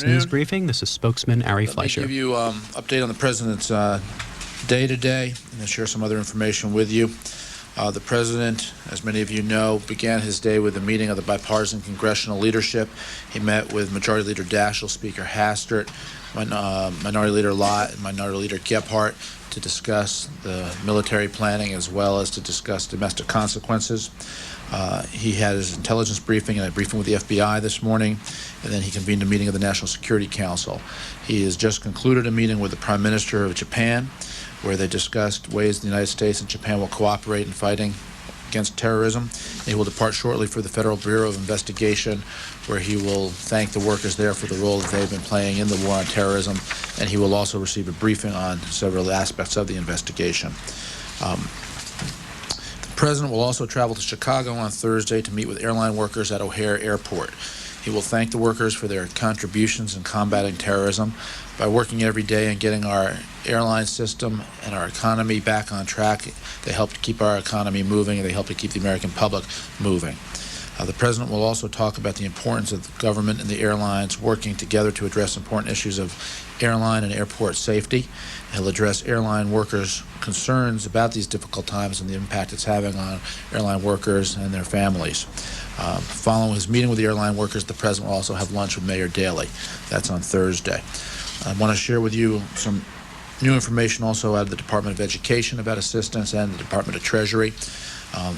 News Briefing. This is spokesman Ari Fleischer. Let me give you an update on the President's day today and share some other information with you. The President, as many of you know, began his day with a meeting of the bipartisan congressional leadership. He met with Majority Leader Daschle, Speaker Hastert, Minority Leader Lott, and Minority Leader Gephardt to discuss the military planning as well as to discuss domestic consequences. He had his intelligence briefing and a briefing with the FBI this morning, and then he convened a meeting of the National Security Council. He has just concluded a meeting with the Prime Minister of Japan, where they discussed ways the United States and Japan will cooperate in fighting against terrorism. He will depart shortly for the Federal Bureau of Investigation, where he will thank the workers there for the role that they've been playing in the war on terrorism, and he will also receive a briefing on several aspects of the investigation. The President will also travel to Chicago on Thursday to meet with airline workers at O'Hare Airport. He will thank the workers for their contributions in combating terrorism by working every day and getting our airline system and our economy back on track. They help to keep our economy moving, and they help to keep the American public moving. The President will also talk about the importance of the government and the airlines working together to address important issues of airline and airport safety. He'll address airline workers' concerns about these difficult times and the impact it's having on airline workers and their families. Following his meeting with the airline workers, the President will also have lunch with Mayor Daley. That's on Thursday. I want to share with you some new information also out of the Department of Education about assistance and the Department of Treasury.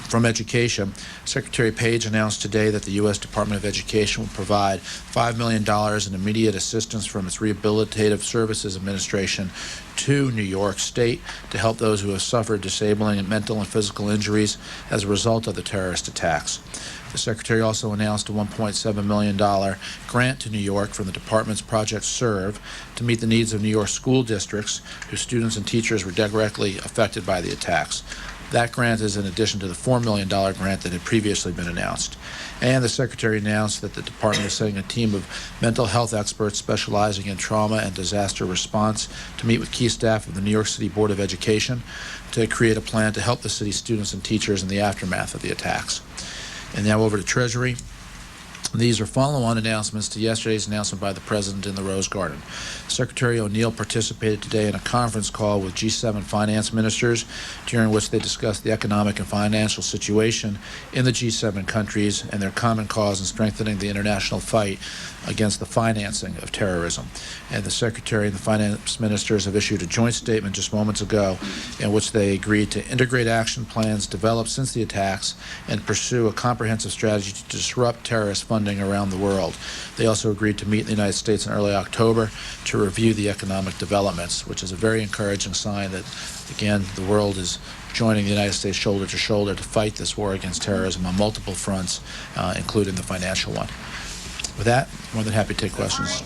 From Education, Secretary Page announced today that the U.S. Department of Education will provide $5 million in immediate assistance from its Rehabilitative Services Administration to New York State to help those who have suffered disabling and mental and physical injuries as a result of the terrorist attacks. The Secretary also announced a $1.7 million grant to New York from the Department's Project SERVE to meet the needs of New York school districts whose students and teachers were directly affected by the attacks. That grant is in addition to the $4 million grant that had previously been announced. And the Secretary announced that the Department is setting a team of mental health experts specializing in trauma and disaster response to meet with key staff of the New York City Board of Education to create a plan to help the city's students and teachers in the aftermath of the attacks. And now over to Treasury. These are follow-on announcements to yesterday's announcement by the President in the Rose Garden. Secretary O'Neill participated today in a conference call with G7 finance ministers, during which they discussed the economic and financial situation in the G7 countries and their common cause in strengthening the international fight against the financing of terrorism. And the Secretary and the finance ministers have issued a joint statement just moments ago in which they agreed to integrate action plans developed since the attacks and pursue a comprehensive strategy to disrupt terrorist funding around the world. They also agreed to meet in the United States in early October to review the economic developments, which is a very encouraging sign that, again, the world is joining the United States shoulder to shoulder to fight this war against terrorism on multiple fronts, including the financial one. With that, more than happy to take questions.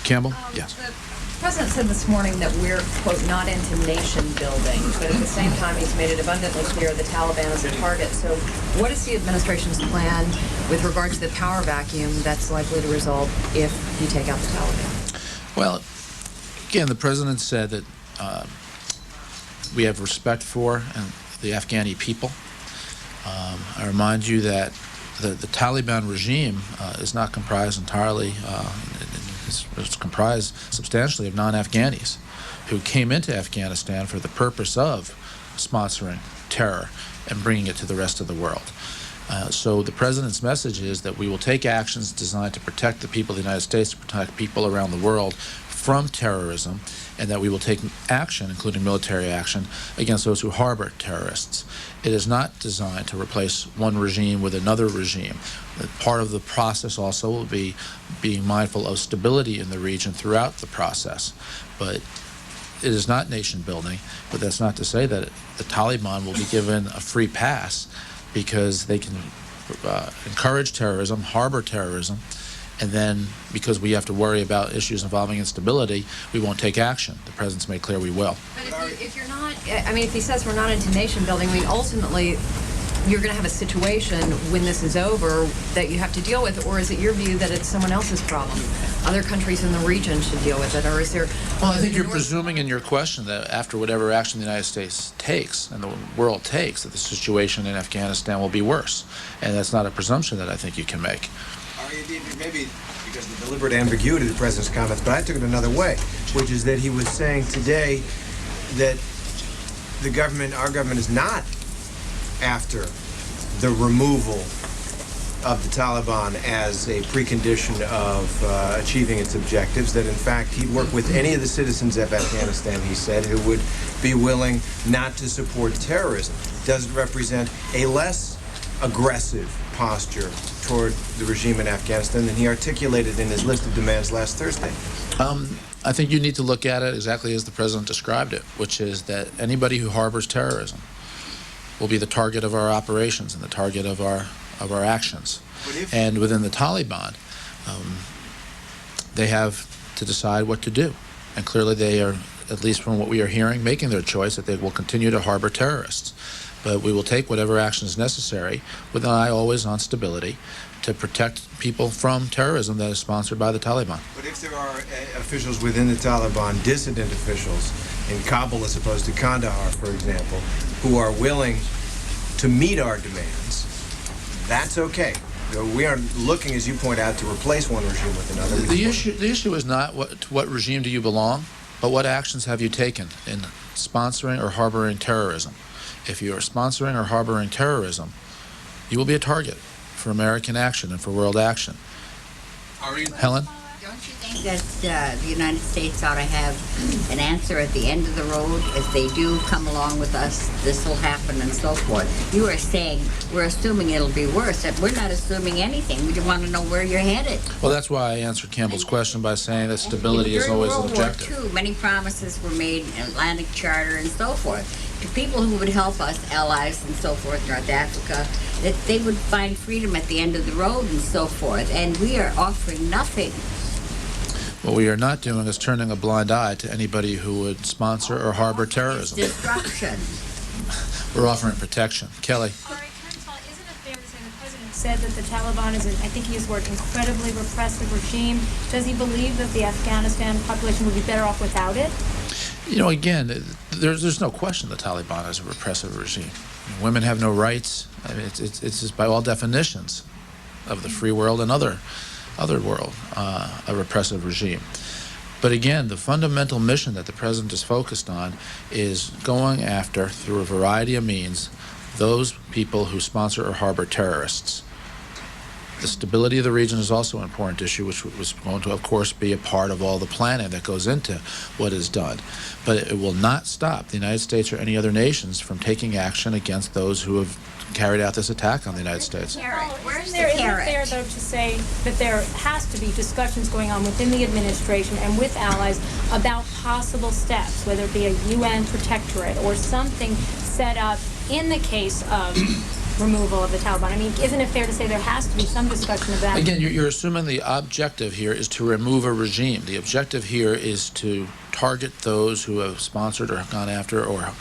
Campbell? Yes. The President said this morning that we're, quote, not into nation building, but at the same time he's made it abundantly clear the Taliban is a target. So what is the administration's plan with regard to the power vacuum that's likely to result if you take out the Taliban? Well, again, the President said that we have respect for the Afghani people. I remind you that the Taliban regime is not comprised entirely, it's comprised substantially of non-Afghanis who came into Afghanistan for the purpose of sponsoring terror and bringing it to the rest of the world. So the President's message is that we will take actions designed to protect the people of the United States, to protect people around the world from terrorism, and that we will take action, including military action, against those who harbor terrorists. It is not designed to replace one regime with another regime. Part of the process also will be being mindful of stability in the region throughout the process. But it is not nation building, but that's not to say that the Taliban will be given a free pass because they can encourage terrorism, harbor terrorism, and then because we have to worry about issues involving instability, we won't take action. The President's made clear we will. But if you're not, I mean, if he says we're not into nation building, I mean, ultimately, you're going to have a situation when this is over that you have to deal with, or is it your view that it's someone else's problem? Other countries in the region should deal with it, or is there... Well, I think you're presuming in your question that after whatever action the United States takes and the world takes, that the situation in Afghanistan will be worse. And that's not a presumption that I think you can make. Maybe because because of the deliberate ambiguity of the president's comments, but I took it another way, which is that he was saying today that the government, our government, is not after the removal of the Taliban as a precondition of achieving its objectives, that in fact he'd work with any of the citizens of Afghanistan, he said, who would be willing not to support terrorism. Does it represent a less aggressive posture toward the regime in Afghanistan than he articulated in his list of demands last Thursday? I think you need to look at it exactly as the president described it, which is that anybody who harbors terrorism will be the target of our operations and the target of our actions. And within the Taliban, they have to decide what to do. And clearly they are, at least from what we are hearing, making their choice that they will continue to harbor terrorists. But we will take whatever action is necessary with an eye always on stability to protect people from terrorism that is sponsored by the Taliban. But if there are officials within the Taliban, dissident officials in Kabul as opposed to Kandahar, for example, who are willing to meet our demands, that's okay. We aren't looking, as you point out, to replace one regime with another. The issue is not what regime do you belong, but what actions have you taken in sponsoring or harboring terrorism. If you are sponsoring or harboring terrorism, you will be a target for American action and for world action. Helen? Don't you think that the United States ought to have an answer at the end of the road? If they do come along with us, this will happen and so forth. You are saying we're assuming it'll be worse. We're not assuming anything. We just want to know where you're headed. Well, that's why I answered Campbell's question by saying that stability is always an objective. During World War II, many promises were made, Atlantic Charter and so forth, to people who would help us, allies and so forth, North Africa, that they would find freedom at the end of the road and so forth. And we are offering nothing. What we are not doing is turning a blind eye to anybody who would sponsor or harbor terrorism. Destruction. We're offering protection. Kelly? Ari, can I tell, isn't it fair to say the president said that the Taliban is, I think he used the word, incredibly repressive regime? Does he believe that the Afghanistan population would be better off without it? You know, again, there's no question the Taliban is a repressive regime. Women have no rights. I mean, it's just by all definitions of the free world and other world, a repressive regime. But again, the fundamental mission that the president is focused on is going after, through a variety of means, those people who sponsor or harbor terrorists. The stability of the region is also an important issue, which was going to, of course, be a part of all the planning that goes into what is done. But it will not stop the United States or any other nations from taking action against those who have carried out this attack on the United States. Where's the Isn't carrot? it fair, though, to say that there has to be discussions going on within the administration and with allies about possible steps, whether it be a UN protectorate or something set up in the case of removal of the Taliban? I mean, isn't it fair to say there has to be some discussion of that? Again, you're assuming the objective here is to remove a regime. The objective here is to target those who have sponsored or gone after or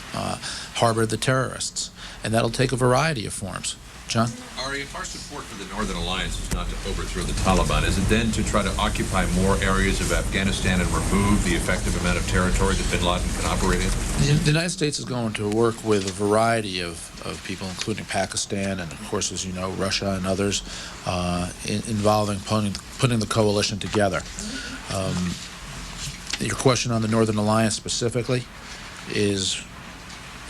harbored the terrorists. And that'll take a variety of forms. John? Ari, if our support for the Northern Alliance is not to overthrow the Taliban, is it then to try to occupy more areas of Afghanistan and remove the effective amount of territory that bin Laden can operate in? The United States is going to work with a variety of people, including Pakistan and, of course, as you know, Russia and others, involving putting the coalition together. Your question on the Northern Alliance specifically is...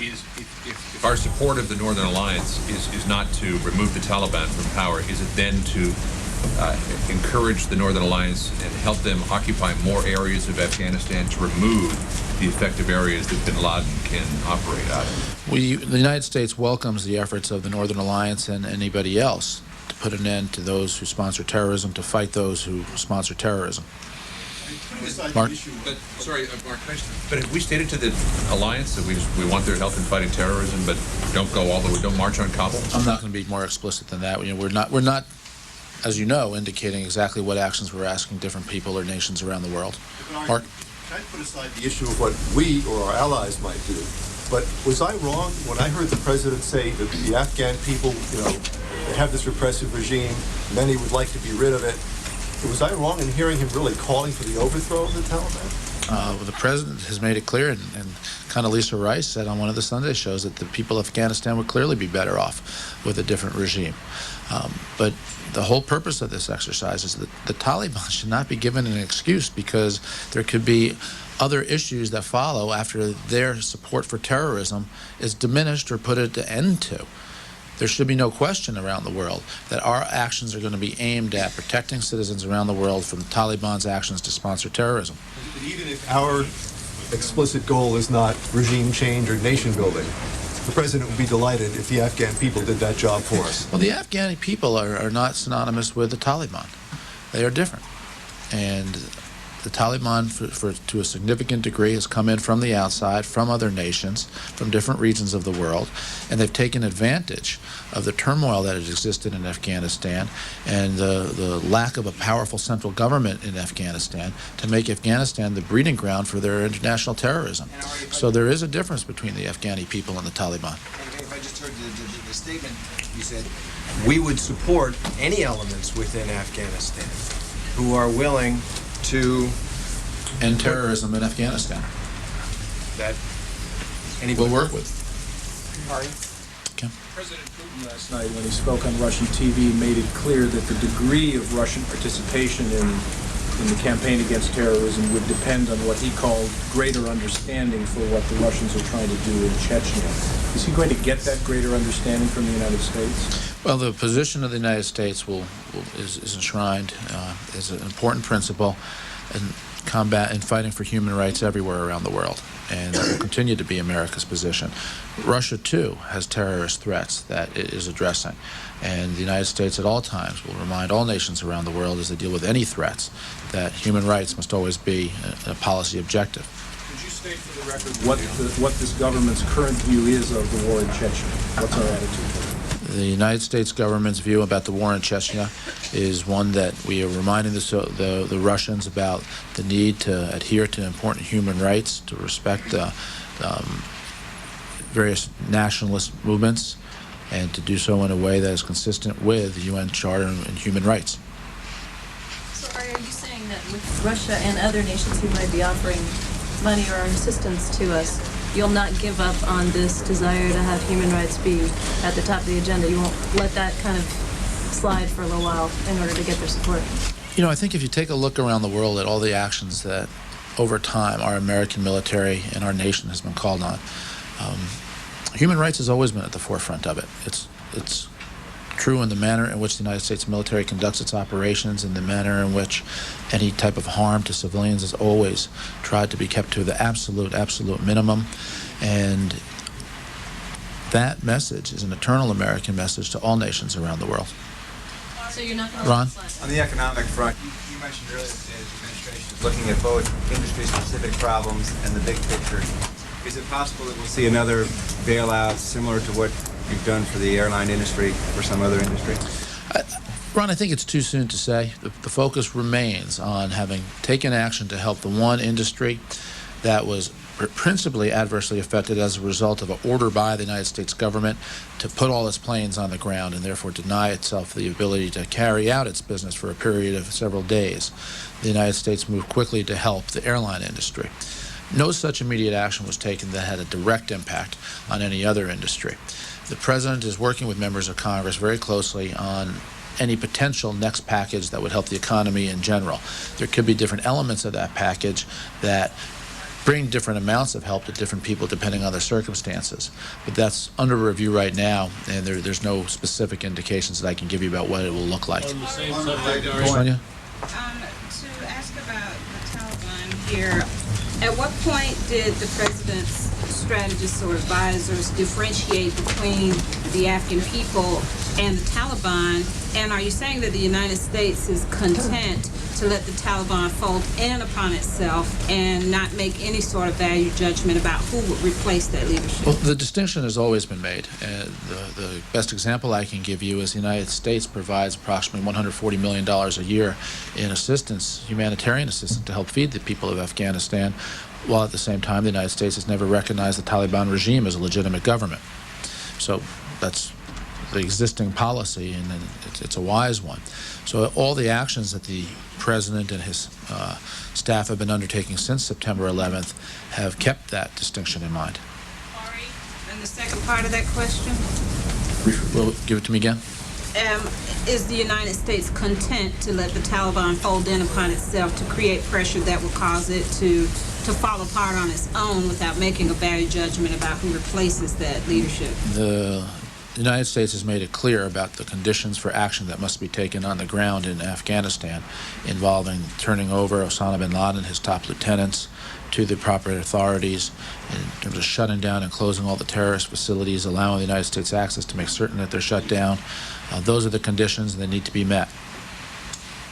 If our support of the Northern Alliance is not to remove the Taliban from power, is it then to encourage the Northern Alliance and help them occupy more areas of Afghanistan to remove the effective areas that bin Laden can operate out of? The United States welcomes the efforts of the Northern Alliance and anybody else to put an end to those who sponsor terrorism, to fight those who sponsor terrorism. Mark? Mark, but have we stated to the alliance that we want their help in fighting terrorism, but don't go all the way, don't march on Kabul? I'm not going to be more explicit than that. You know, we're not, as you know, indicating exactly what actions we're asking different people or nations around the world. Mark? Can I put aside the issue of what we or our allies might do? But was I wrong when I heard the president say that the Afghan people, you know, they have this repressive regime, many would like to be rid of it? Was I wrong in hearing him really calling for the overthrow of the Taliban? The president has made it clear, and Condoleezza Rice said on one of the Sunday shows that the people of Afghanistan would clearly be better off with a different regime. But the whole purpose of this exercise is that the Taliban should not be given an excuse, because there could be other issues that follow after their support for terrorism is diminished or put an end to. There should be no question around the world that our actions are going to be aimed at protecting citizens around the world from the Taliban's actions to sponsor terrorism. Even if our explicit goal is not regime change or nation building, the president would be delighted if the Afghan people did that job for us. Well, the Afghan people are not synonymous with the Taliban. They are different. And the Taliban, to a significant degree, has come in from the outside, from other nations, from different regions of the world, and they've taken advantage of the turmoil that has existed in Afghanistan and the lack of a powerful central government in Afghanistan to make Afghanistan the breeding ground for their international terrorism. So there is a difference between the Afghani people and the Taliban. If I just heard the statement, you said, we would support any elements within Afghanistan who are willing to end terrorism in Afghanistan. That We'll work with. President Putin last night, when he spoke on Russian TV, made it clear that the degree of Russian participation in the campaign against terrorism would depend on what he called greater understanding for what the Russians are trying to do in Chechnya. Is he going to get that greater understanding from the United States? Well, the position of the United States is enshrined as an important principle in combat and fighting for human rights everywhere around the world, and that will continue to be America's position. Russia, too, has terrorist threats that it is addressing, and the United States at all times will remind all nations around the world as they deal with any threats that human rights must always be a policy objective. Could you state for the record what this government's current view is of the war in Chechnya? What's our attitude? The United States government's view about the war in Chechnya is one that we are reminding the Russians about the need to adhere to important human rights, to respect various nationalist movements, and to do so in a way that is consistent with the UN Charter and human rights. So are you saying that with Russia and other nations who might be offering money or assistance to us, you'll not give up on this desire to have human rights be at the top of the agenda? You won't let that kind of slide for a little while in order to get their support? You know, I think if you take a look around the world at all the actions that over time our American military and our nation has been called on, human rights has always been at the forefront of it. It's true in the manner in which the United States military conducts its operations, in the manner in which any type of harm to civilians is always tried to be kept to the absolute minimum. And that message is an eternal American message to all nations around the world. So you're not going to Ron? On the economic front, you mentioned earlier that the administration is looking at both industry-specific problems and the big picture. Is it possible that we'll see another bailout similar to what you've done for the airline industry or some other industry? Ron, I think it's too soon to say. The focus remains on having taken action to help the one industry that was principally adversely affected as a result of an order by the United States government to put all its planes on the ground and therefore deny itself the ability to carry out its business for a period of several days. The United States moved quickly to help the airline industry. No such immediate action was taken that had a direct impact on any other industry. The President is working with members of Congress very closely on any potential next package that would help the economy in general. There could be different elements of that package that bring different amounts of help to different people depending on their circumstances. But that's under review right now, and there's no specific indications that I can give you about what it will look like. On the same subject, Ari. Sonia? To ask about the Taliban here, at what point did the president's strategists or advisors differentiate between the Afghan people and the Taliban? And are you saying that the United States is content to let the Taliban fold in upon itself and not make any sort of value judgment about who would replace that leadership? Well, the distinction has always been made. The best example I can give you is the United States provides approximately $140 million a year in assistance, humanitarian assistance, to help feed the people of Afghanistan, while at the same time the United States has never recognized the Taliban regime as a legitimate government. So that's the existing policy, and it's a wise one. So all the actions that the President and his staff have been undertaking since September 11th have kept that distinction in mind. Ari, and the second part of that question? Will give it to me again? Is the United States content to let the Taliban fold in upon itself to create pressure that will cause it to fall apart on its own without making a value judgment about who replaces that leadership? The United States has made it clear about the conditions for action that must be taken on the ground in Afghanistan, involving turning over Osama bin Laden, his top lieutenants, to the proper authorities in terms of shutting down and closing all the terrorist facilities, allowing the United States access to make certain that they're shut down. Those are the conditions that need to be met.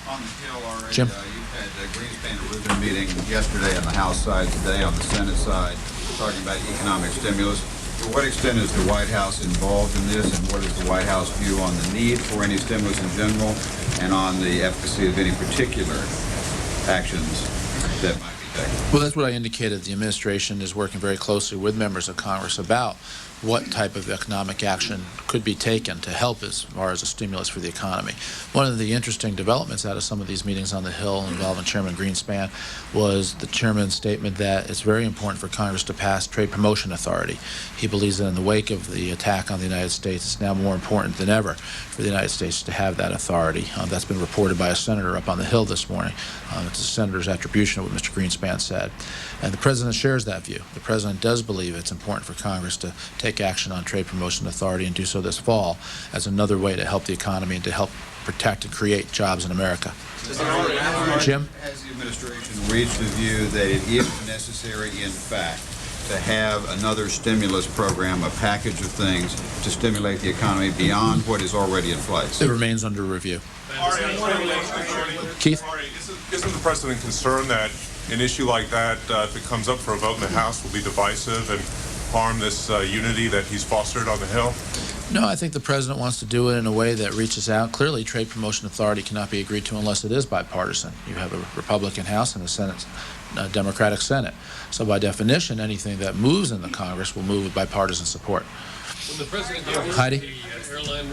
On the Hill already, Jim? You've had Greenspan and Rubin meeting yesterday on the House side, today on the Senate side, talking about economic stimulus. To what extent is the White House involved in this, and what is the White House view on the need for any stimulus in general and on the efficacy of any particular actions that might be taken? Well, that's what I indicated. The administration is working very closely with members of Congress about what type of economic action could be taken to help as far as a stimulus for the economy. One of the interesting developments out of some of these meetings on the Hill involving Chairman Greenspan was the chairman's statement that it's very important for Congress to pass trade promotion authority. He believes that in the wake of the attack on the United States, it's now more important than ever for the United States to have that authority. That's been reported by a senator up on the Hill this morning. It's a senator's attribution of what Mr. Greenspan said. And the President shares that view. The President does believe it's important for Congress to take action on trade promotion authority and do so this fall as another way to help the economy and to help protect and create jobs in America. Jim? Has the administration reached the view that it is necessary, in fact, to have another stimulus program, a package of things to stimulate the economy beyond what is already in place? It remains under review. Keith? Isn't the President concerned that an issue like that, if it comes up for a vote in the House, will be divisive and harm this unity that he's fostered on the Hill? No, I think the President wants to do it in a way that reaches out. Clearly, trade promotion authority cannot be agreed to unless it is bipartisan. You have a Republican House and a Senate, Democratic Senate. So by definition, anything that moves in the Congress will move with bipartisan support. When the President Heidi?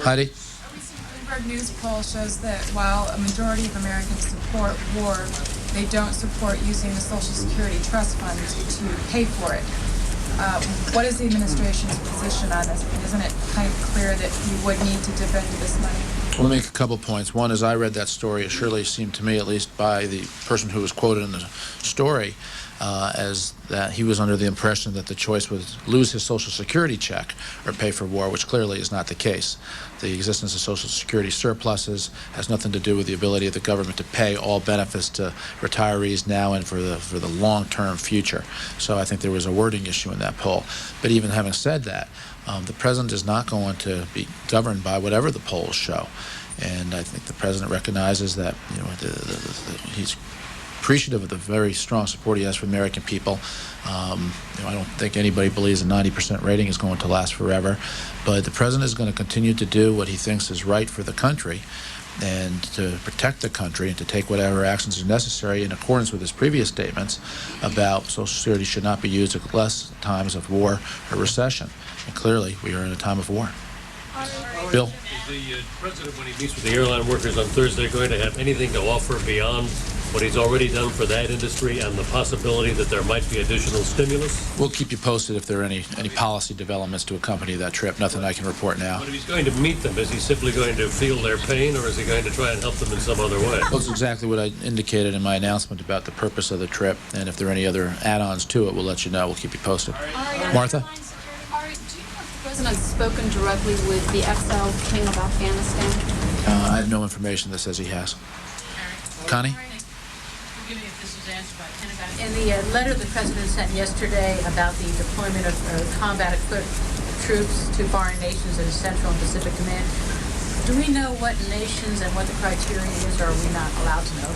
Heidi? Bloomberg News poll shows that while a majority of Americans support war, they don't support using the Social Security Trust Fund to pay for it. What is the administration's position on this? Isn't it kind of clear that you would need to dip into this money? Well, let me make a couple points. One, as I read that story, it surely seemed to me, at least by the person who was quoted in the story, as that he was under the impression that the choice was lose his Social Security check or pay for war, which clearly is not the case. The existence of Social Security surpluses has nothing to do with the ability of the government to pay all benefits to retirees now and for the long-term future. So I think there was a wording issue in that poll. But even having said that, the President is not going to be governed by whatever the polls show. And I think the President recognizes that he's appreciative of the very strong support he has for the American people. I don't think anybody believes a 90% rating is going to last forever, but the President is going to continue to do what he thinks is right for the country and to protect the country and to take whatever actions are necessary in accordance with his previous statements about Social Security should not be used at less times of war or recession. And clearly, we are in a time of war. Bill? Is the President, when he meets with the airline workers on Thursday, going to have anything to offer beyond what he's already done for that industry and the possibility that there might be additional stimulus? We'll keep you posted if there are any policy developments to accompany that trip. Nothing I can report now. But if he's going to meet them, is he simply going to feel their pain, or is he going to try and help them in some other way? Well, that's exactly what I indicated in my announcement about the purpose of the trip, and if there are any other add-ons to it, we'll let you know. We'll keep you posted. Martha? Ari, do you know if the President has spoken directly with the XL King of Afghanistan? I have no information that says he has. Connie? Forgive me if this is answered by Pentagon. In the letter the President sent yesterday about the deployment of combat equipped troops to foreign nations in Central and Pacific Command, do we know what nations and what the criteria is, or are we not allowed to know?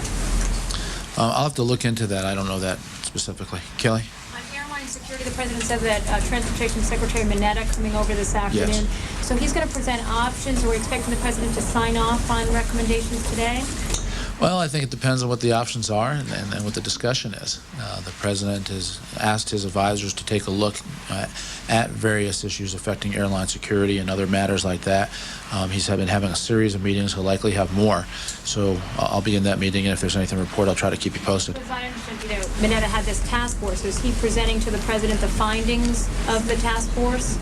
I'll have to look into that. I don't know that specifically. Kelly? On airline security, the President said that Transportation Secretary Mineta coming over this afternoon. Yes. So he's going to present options. Are we expecting the President to sign off on recommendations today? Well, I think it depends on what the options are and what the discussion is. The president has asked his advisors to take a look at various issues affecting airline security and other matters like that. He's been having a series of meetings. He'll likely have more. So I'll be in that meeting, and if there's anything to report, I'll try to keep you posted. As I understand, Mineta had this task force. Is he presenting to the president the findings of the task force?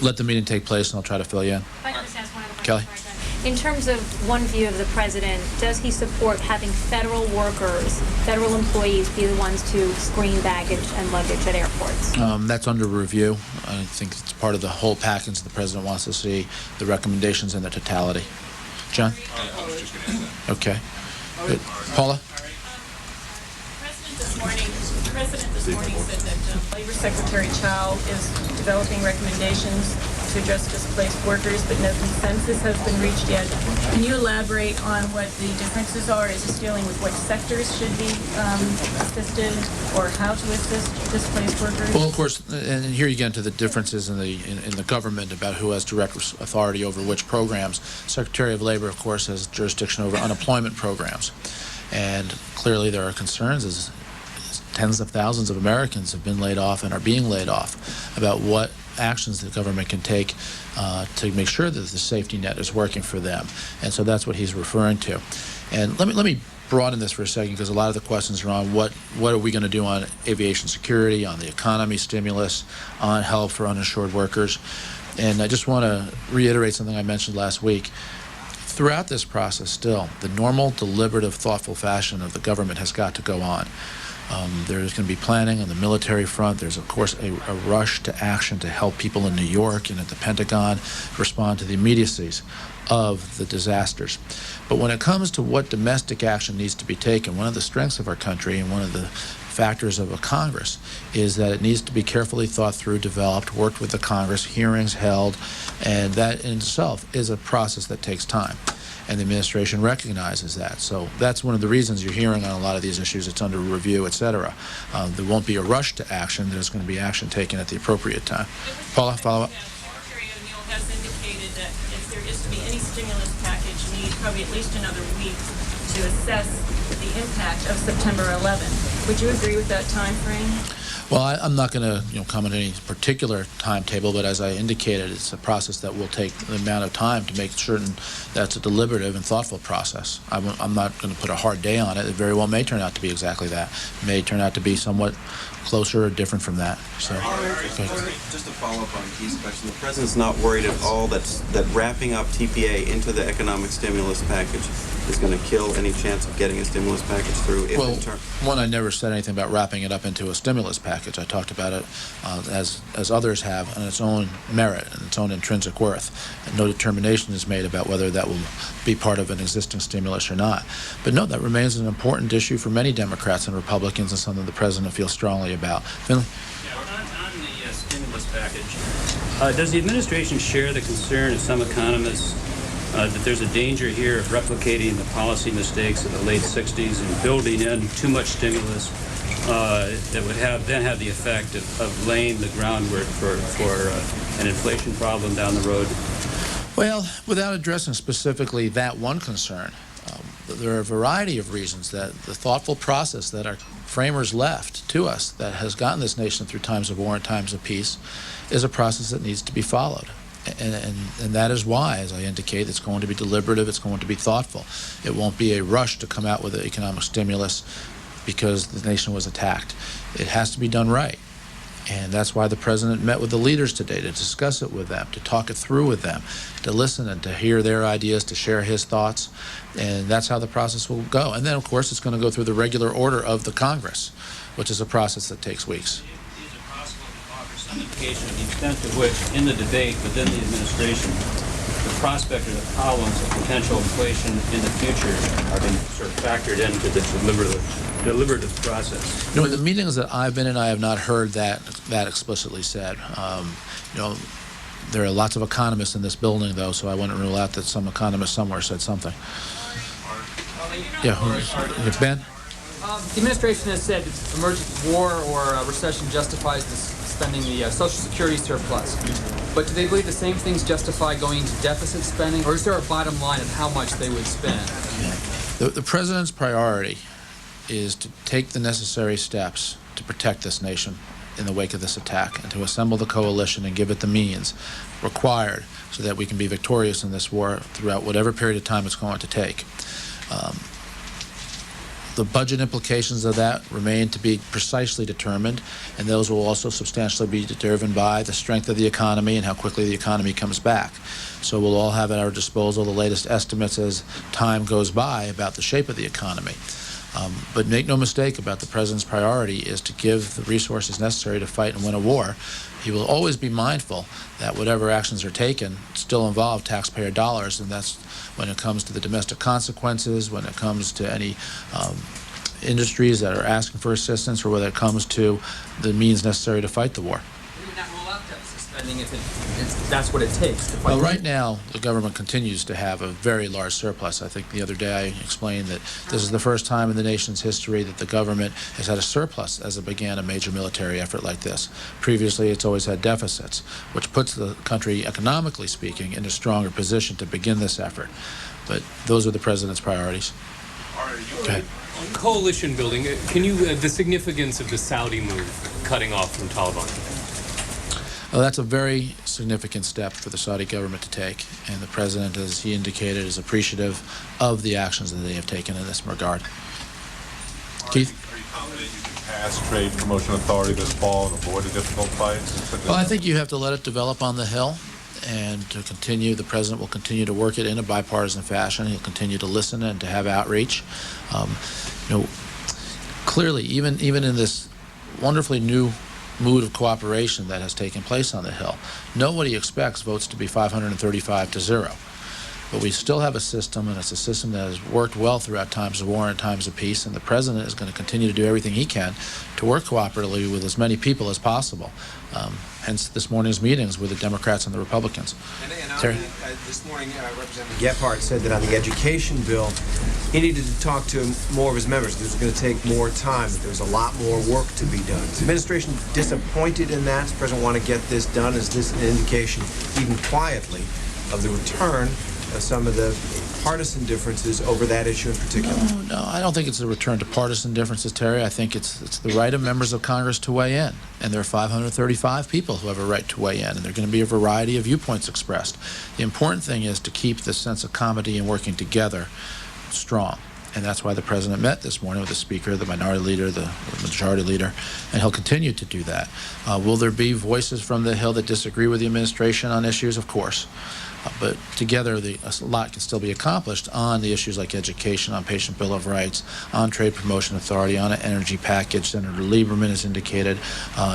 Let the meeting take place, and I'll try to fill you in. If I can just ask one other Kelly? question. In terms of one view of the president, does he support having federal workers, federal employees, be the ones to screen baggage and luggage at airports? That's under review. I think it's part of the whole package. The president wants to see the recommendations in their totality. John? I was just going to ask that. Okay. Good. Paula? The President this morning said that Labor Secretary Chow is developing recommendations to address displaced workers, but no consensus has been reached yet. Can you elaborate on what the differences are? Is this dealing with what sectors should be assisted or how to assist displaced workers? Well, of course, and here you get into the differences in the government about who has direct authority over which programs. Secretary of Labor, of course, has jurisdiction over unemployment programs. And clearly there are concerns as tens of thousands of Americans have been laid off and are being laid off about what actions the government can take to make sure that the safety net is working for them. And so that's what he's referring to. And let me broaden this for a second, because a lot of the questions are on what are we going to do on aviation security, on the economy stimulus, on help for uninsured workers. And I just want to reiterate something I mentioned last week. Throughout this process still, the normal, deliberative, thoughtful fashion of the government has got to go on. There's going to be planning on the military front. There's, of course, a rush to action to help people in New York and at the Pentagon respond to the immediacies of the disasters. But when it comes to what domestic action needs to be taken, one of the strengths of our country and one of the factors of a Congress is that it needs to be carefully thought through, developed, worked with the Congress, hearings held, and that in itself is a process that takes time. And the administration recognizes that. So that's one of the reasons you're hearing on a lot of these issues. It's under review, et cetera. There won't be a rush to action. There's going to be action taken at the appropriate time. Paula, follow up. Secretary O'Neill has indicated that if there is to be any stimulus package, you need probably at least another week to assess the impact of September 11th. Would you agree with that time frame? Well, I'm not going to comment on any particular timetable, but as I indicated, it's a process that will take the amount of time to make certain that's a deliberative and thoughtful process. I'm not going to put a hard day on it. It very well may turn out to be exactly that. It may turn out to be somewhat closer or different from that. So, just to follow up on Keith's question, the president's not worried at all that wrapping up TPA into the economic stimulus package is going to kill any chance of getting a stimulus package through. Well, one, I never said anything about wrapping it up into a stimulus package. I talked about it as others have on its own merit and its own intrinsic worth. And no determination is made about whether that will be part of an existing stimulus or not. But no, that remains an important issue for many Democrats and Republicans and something the president feels strongly about. Finley? Yeah, on the stimulus package, does the administration share the concern of some economists that there's a danger here of replicating the policy mistakes of the late 60s and building in too much stimulus that would then have the effect of laying the groundwork for an inflation problem down the road? Well, without addressing specifically that one concern, there are a variety of reasons that the thoughtful process that our framers left to us that has gotten this nation through times of war and times of peace is a process that needs to be followed. And that is why, as I indicate, it's going to be deliberative, it's going to be thoughtful. It won't be a rush to come out with an economic stimulus because the nation was attacked. It has to be done right. And that's why the president met with the leaders today to discuss it with them, to talk it through with them, to listen and to hear their ideas, to share his thoughts. And that's how the process will go. And then, of course, it's going to go through the regular order of the Congress, which is a process that takes weeks. Indication of the extent to which, in the debate within the administration, the prospect or the problems of potential inflation in the future are being sort of factored into the deliberative process. In the meetings that I've been in, I have not heard that explicitly said. There are lots of economists in this building, though, so I wouldn't rule out that some economist somewhere said something. Yeah, Ben? The administration has said emergent war or recession justifies spending the Social Security surplus. But do they believe the same things justify going into deficit spending, or is there a bottom line of how much they would spend? The president's priority is to take the necessary steps to protect this nation in the wake of this attack and to assemble the coalition and give it the means required so that we can be victorious in this war throughout whatever period of time it's going to take. The budget implications of that remain to be precisely determined, and those will also substantially be determined by the strength of the economy and how quickly the economy comes back. So we'll all have at our disposal the latest estimates as time goes by about the shape of the economy. But make no mistake about the president's priority is to give the resources necessary to fight and win a war. He will always be mindful that whatever actions are taken still involve taxpayer dollars, and that's when it comes to the domestic consequences, when it comes to any industries that are asking for assistance, or whether it comes to the means necessary to fight the war. We would not rule out deficit spending if that's what it takes to fight. Well, right now, the government continues to have a very large surplus. I think the other day I explained that this is the first time in the nation's history that the government has had a surplus as it began a major military effort like this. Previously, it's always had deficits, which puts the country, economically speaking, in a stronger position to begin this effort. But those are the president's priorities. Okay. On coalition building, can you, the significance of the Saudi move, cutting off from Taliban? Well, that's a very significant step for the Saudi government to take, and the president, as he indicated, is appreciative of the actions that they have taken in this regard. Keith? Are you confident you can pass trade promotion authority this fall and avoid a difficult fight? Well, I think you have to let it develop on the Hill, and to continue, the president will continue to work it in a bipartisan fashion. He'll continue to listen and to have outreach. Clearly, even in this wonderfully new mood of cooperation that has taken place on the Hill, nobody expects votes to be 535 to 0. But we still have a system, and it's a system that has worked well throughout times of war and times of peace, and the president is going to continue to do everything he can to work cooperatively with as many people as possible. Hence this morning's meetings with the Democrats and the Republicans. And this morning, Representative Gephardt said that on the education bill, he needed to talk to more of his members. This was going to take more time, that there was a lot more work to be done. Is the administration disappointed in that? Does the president want to get this done? Is this an indication, even quietly, of the return of some of the partisan differences over that issue in particular? No, I don't think it's a return to partisan differences, Terry. I think it's the right of members of Congress to weigh in. And there are 535 people who have a right to weigh in, and there are going to be a variety of viewpoints expressed. The important thing is to keep this sense of comity and working together strong. And that's why the president met this morning with the speaker, the minority leader, the majority leader, and he'll continue to do that. Will there be voices from the Hill that disagree with the administration on issues? Of course. But together, a lot can still be accomplished on the issues like education, on patient bill of rights, on trade promotion authority, on an energy package. Senator Lieberman has indicated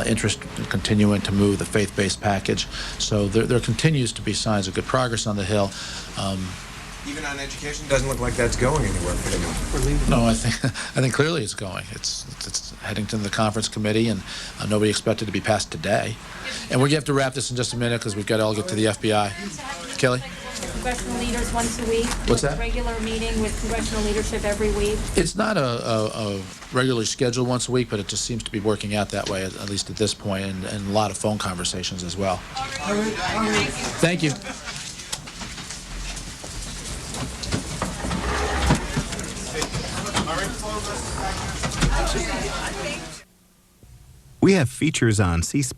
interest in continuing to move the faith-based package. So there continues to be signs of good progress on the Hill. Even on education, doesn't look like that's going anywhere pretty much. No, I think clearly it's going. It's heading to the conference committee, and nobody expected to be passed today. And we're going to have to wrap this in just a minute because we've got to all get to the FBI. Kelly? Congressional leaders once a week. What's that? Regular meeting with congressional leadership every week. It's not a regularly scheduled once a week, but it just seems to be working out that way, at least at this point, and a lot of phone conversations as well. Thank you. We have features on C-SPAN.